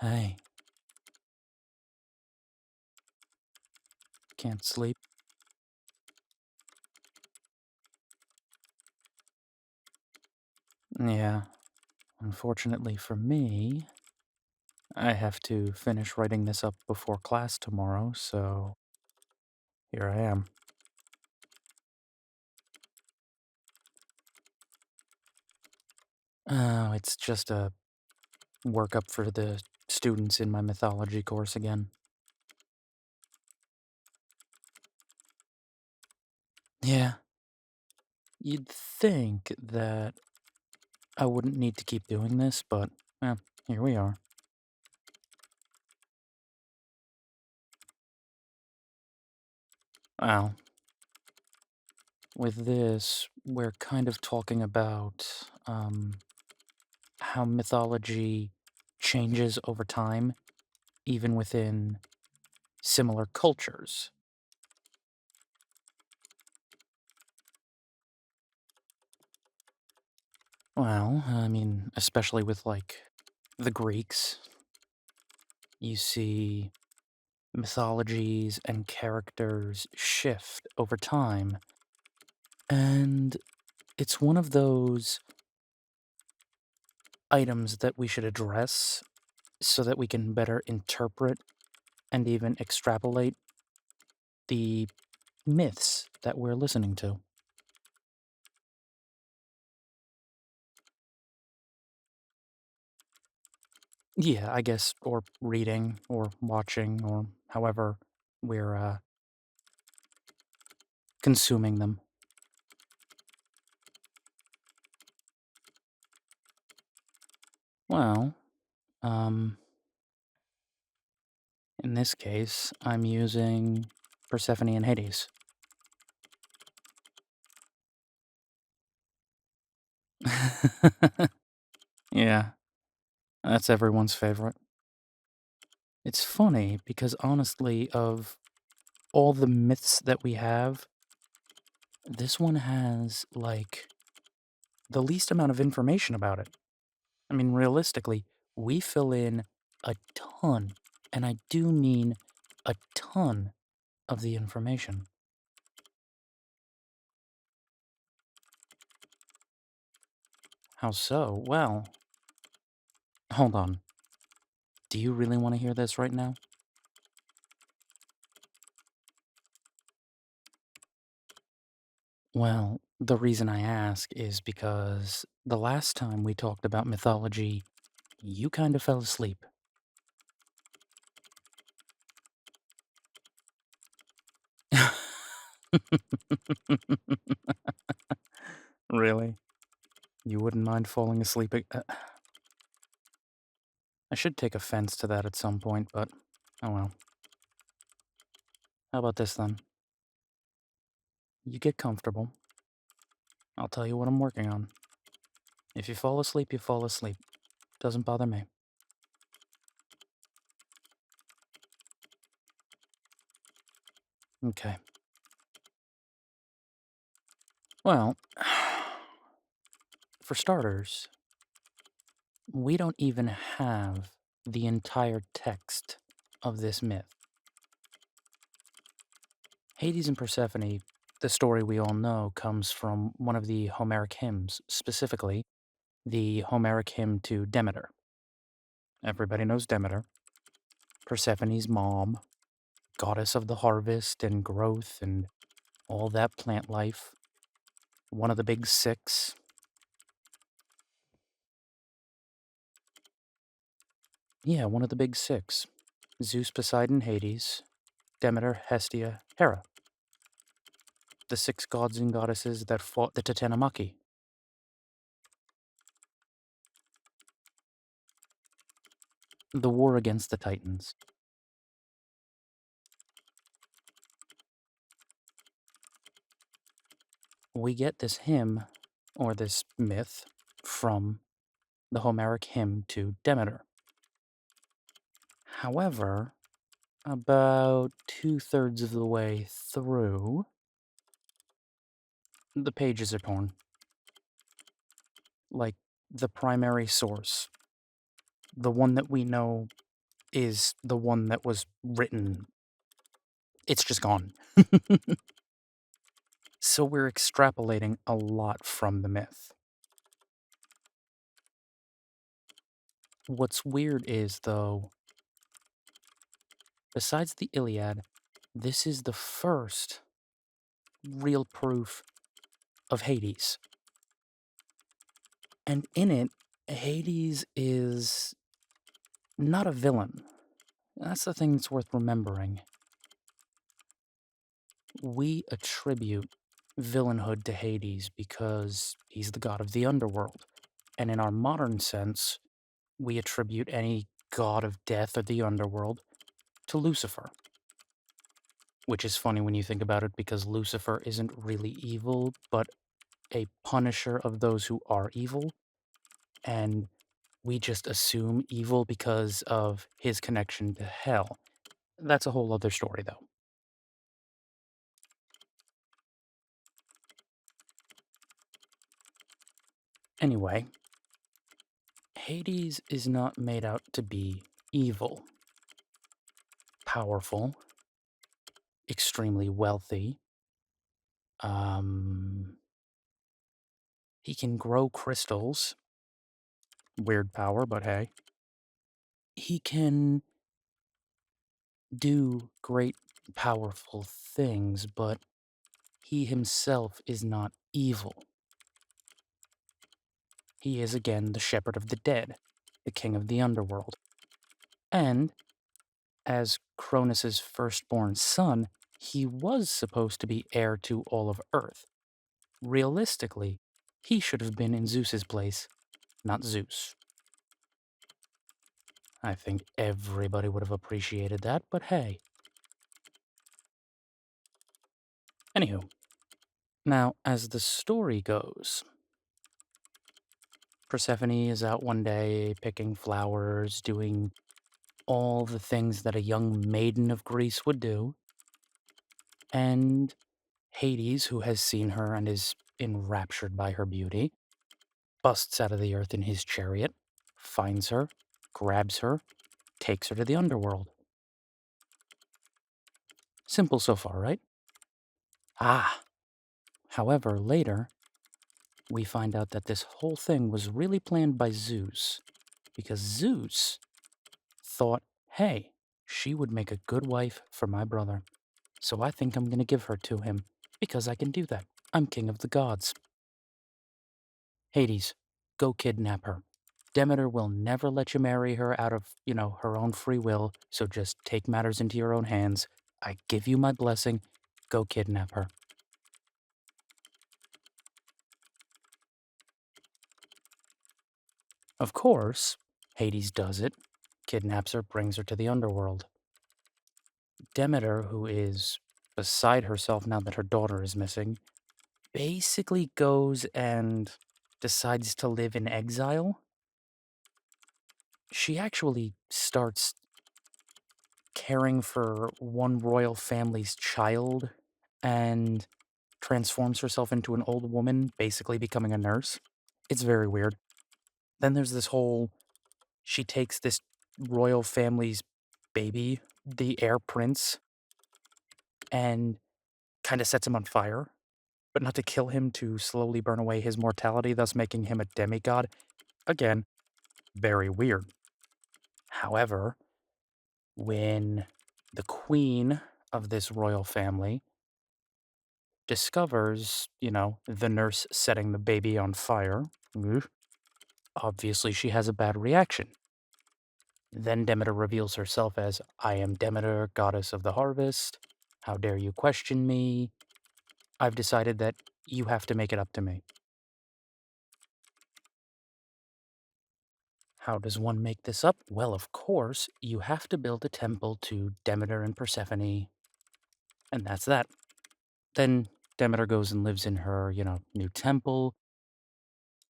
Hey, can't sleep? Yeah, unfortunately for me, I have to finish writing this up before class tomorrow, so here I am. Oh, it's just a workup for the students in my mythology course again. Yeah, you'd think that I wouldn't need to keep doing this, but, here we are. Well, with this, we're kind of talking about, how mythology changes over time, even within similar cultures. Well, I mean, especially with like the Greeks, you see mythologies and characters shift over time. And it's one of those items that we should address so that we can better interpret and even extrapolate the myths that we're listening to. Yeah, I guess, or reading, or watching, or however we're consuming them. Well, um, in this case, I'm using Persephone and Hades. Yeah, that's everyone's favorite. It's funny because honestly, of all the myths that we have, this one has, like, the least amount of information about it. I mean, realistically, we fill in a ton, and I do mean a ton of the information. How so? Well, hold on. Do you really want to hear this right now? Well, the reason I ask is because the last time we talked about mythology, you kind of fell asleep. Really? You wouldn't mind falling asleep? I should take offense to that at some point, but oh well. How about this then? You get comfortable. I'll tell you what I'm working on. If you fall asleep, you fall asleep. Doesn't bother me. Okay. Well, for starters, we don't even have the entire text of this myth. Hades and Persephone, the story we all know, comes from one of the Homeric hymns, specifically the Homeric hymn to Demeter. Everybody knows Demeter, Persephone's mom, goddess of the harvest and growth and all that plant life. One of the big six. Yeah, one of the big six. Zeus, Poseidon, Hades, Demeter, Hestia, Hera. The six gods and goddesses that fought the Titanomachy. The war against the Titans. We get this hymn, or this myth, from the Homeric hymn to Demeter. However, about two-thirds of the way through, the pages are torn. Like, the primary source, the one that we know is the one that was written. It's just gone. So we're extrapolating a lot from the myth. What's weird is, though, besides the Iliad, this is the first real proof of Hades. And in it, Hades is not a villain. That's the thing that's worth remembering. We attribute villainhood to Hades because he's the god of the underworld. And in our modern sense, we attribute any god of death or the underworld to Lucifer. Which is funny when you think about it because Lucifer isn't really evil, but a punisher of those who are evil. And we just assume evil because of his connection to hell. That's a whole other story, though. Anyway, Hades is not made out to be evil, powerful, extremely wealthy. He can grow crystals. Weird power, but hey. He can do great, powerful things, but he himself is not evil. He is again the shepherd of the dead, the king of the underworld. And, as Cronus's firstborn son, he was supposed to be heir to all of Earth. Realistically, he should have been in Zeus's place, not Zeus. I think everybody would have appreciated that, but hey. Anywho, now, as the story goes, Persephone is out one day picking flowers, doing all the things that a young maiden of Greece would do, and Hades, who has seen her and is enraptured by her beauty, busts out of the earth in his chariot, finds her, grabs her, takes her to the underworld. Simple so far, right? Ah! However, later, we find out that this whole thing was really planned by Zeus, because Zeus thought, hey, she would make a good wife for my brother, so I think I'm going to give her to him, because I can do that. I'm king of the gods. Hades, go kidnap her. Demeter will never let you marry her out of, her own free will, so just take matters into your own hands. I give you my blessing. Go kidnap her. Of course, Hades does it, kidnaps her, brings her to the underworld. Demeter, who is beside herself now that her daughter is missing, basically goes and decides to live in exile. She actually starts caring for one royal family's child and transforms herself into an old woman, basically becoming a nurse. It's very weird. Then there's this whole she takes this royal family's baby, the heir prince, and kind of sets him on fire, but not to kill him, to slowly burn away his mortality, thus making him a demigod. Again, very weird. However, when the queen of this royal family discovers, the nurse setting the baby on fire, obviously she has a bad reaction. Then Demeter reveals herself as, I am Demeter, goddess of the harvest. How dare you question me? I've decided that you have to make it up to me. How does one make this up? Well, of course, you have to build a temple to Demeter and Persephone, and that's that. Then Demeter goes and lives in her, new temple,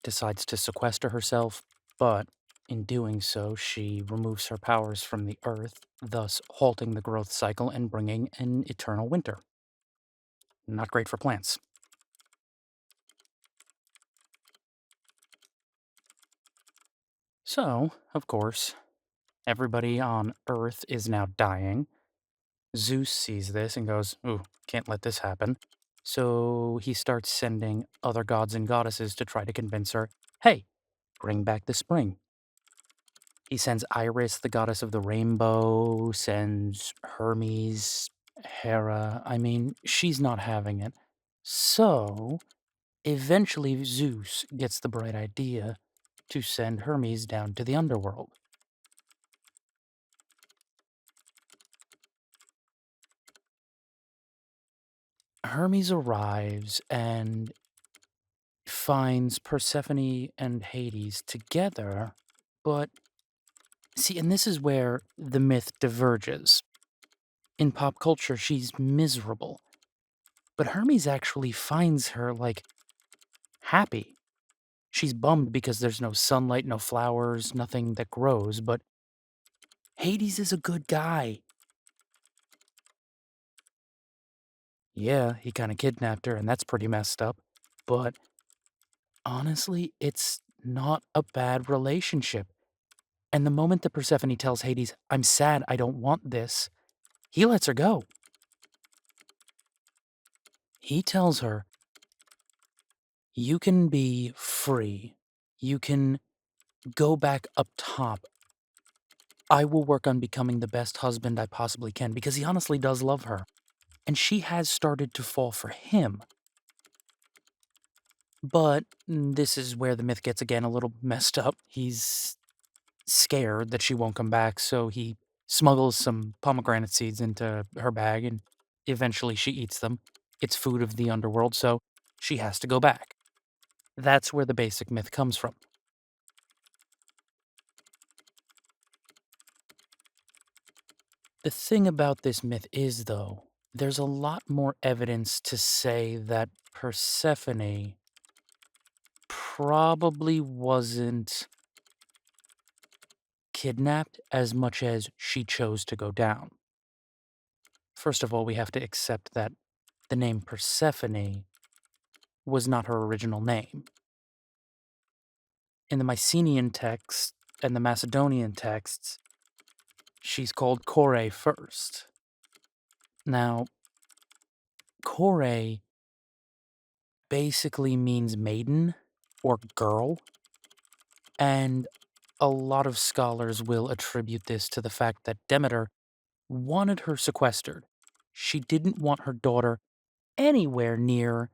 decides to sequester herself, but in doing so, she removes her powers from the earth, thus halting the growth cycle and bringing an eternal winter. Not great for plants. So, of course, Everybody on Earth is now dying. Zeus sees this and goes, "Ooh, can't let this happen." So he starts sending other gods and goddesses to try to convince her, "Hey, bring back the spring." He sends Iris, the goddess of the rainbow, sends Hermes, Hera. I mean, she's not having it. So eventually, Zeus gets the bright idea to send Hermes down to the underworld. Hermes arrives and finds Persephone and Hades together, but see, and this is where the myth diverges. In pop culture, she's miserable, but Hermes actually finds her, like, happy. She's bummed because there's no sunlight, no flowers, nothing that grows, but Hades is a good guy. Yeah, he kinda kidnapped her, and that's pretty messed up, but honestly, it's not a bad relationship. And the moment that Persephone tells Hades, "I'm sad, I don't want this," he lets her go. He tells her, "You can be free. You can go back up top. I will work on becoming the best husband I possibly can," because he honestly does love her. And she has started to fall for him. But this is where the myth gets again a little messed up. He's scared that she won't come back, so he smuggles some pomegranate seeds into her bag and eventually she eats them. It's food of the underworld, so she has to go back. That's where the basic myth comes from. The thing about this myth is, though, there's a lot more evidence to say that Persephone probably wasn't kidnapped as much as she chose to go down. First of all, we have to accept that the name Persephone was not her original name. In the Mycenaean texts and the Macedonian texts, she's called Kore first. Now, Kore basically means maiden or girl, and a lot of scholars will attribute this to the fact that Demeter wanted her sequestered. She didn't want her daughter anywhere near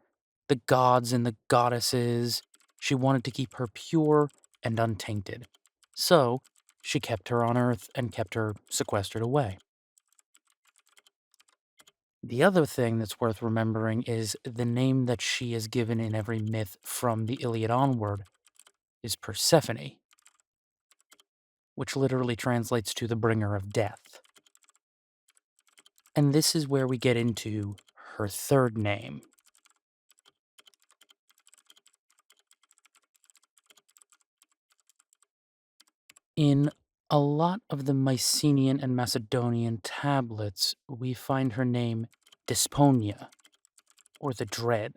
the gods and the goddesses. She wanted to keep her pure and untainted. So, she kept her on Earth and kept her sequestered away. The other thing that's worth remembering is the name that she is given in every myth from the Iliad onward is Persephone, which literally translates to the bringer of death. And this is where we get into her third name. In a lot of the Mycenaean and Macedonian tablets, we find her name Desponia, or the Dread.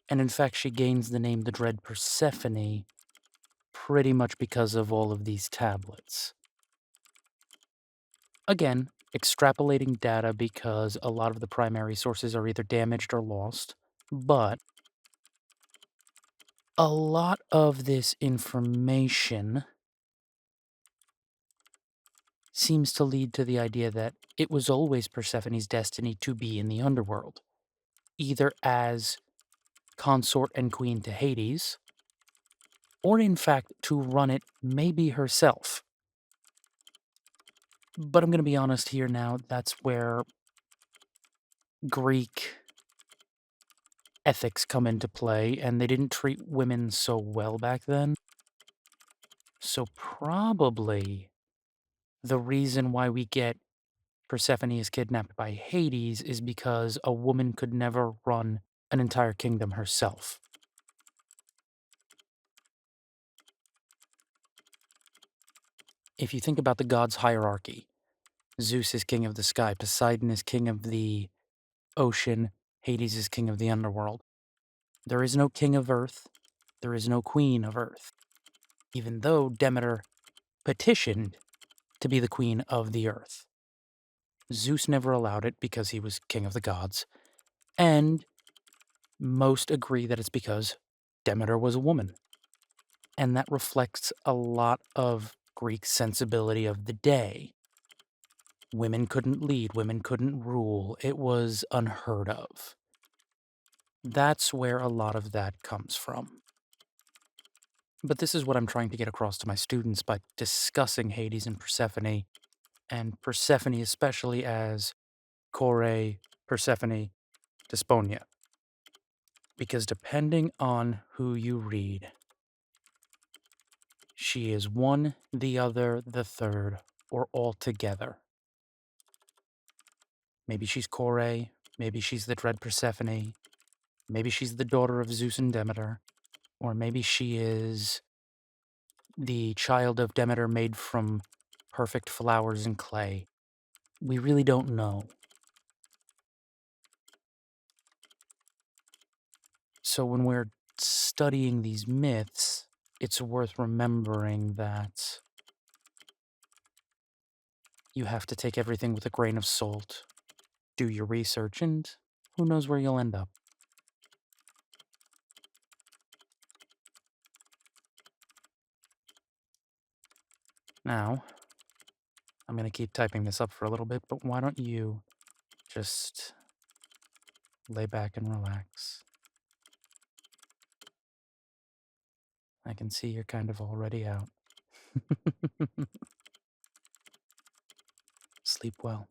And in fact, she gains the name the Dread Persephone pretty much because of all of these tablets. Again, extrapolating data because a lot of the primary sources are either damaged or lost, but a lot of this information seems to lead to the idea that it was always Persephone's destiny to be in the underworld, either as consort and queen to Hades, or in fact to run it maybe herself. But I'm going to be honest here now, that's where Greek ethics come into play, and they didn't treat women so well back then. So probably the reason why we get Persephone is kidnapped by Hades is because a woman could never run an entire kingdom herself. If you think about the gods' hierarchy, Zeus is king of the sky, Poseidon is king of the ocean, Hades is king of the underworld. There is no king of earth, there is no queen of earth. Even though Demeter petitioned to be the queen of the earth. Zeus never allowed it because he was king of the gods, and most agree that it's because Demeter was a woman. And that reflects a lot of Greek sensibility of the day. Women couldn't lead, women couldn't rule. It was unheard of. That's where a lot of that comes from. But this is what I'm trying to get across to my students by discussing Hades and Persephone especially as Kore, Persephone, Desponia. Because depending on who you read, she is one, the other, the third, or all together. Maybe she's Kore, maybe she's the dread Persephone, maybe she's the daughter of Zeus and Demeter, or maybe she is the child of Demeter made from perfect flowers and clay. We really don't know. So when we're studying these myths, it's worth remembering that you have to take everything with a grain of salt, do your research, and who knows where you'll end up. Now, I'm going to keep typing this up for a little bit, but why don't you just lay back and relax? I can see you're kind of already out. Sleep well.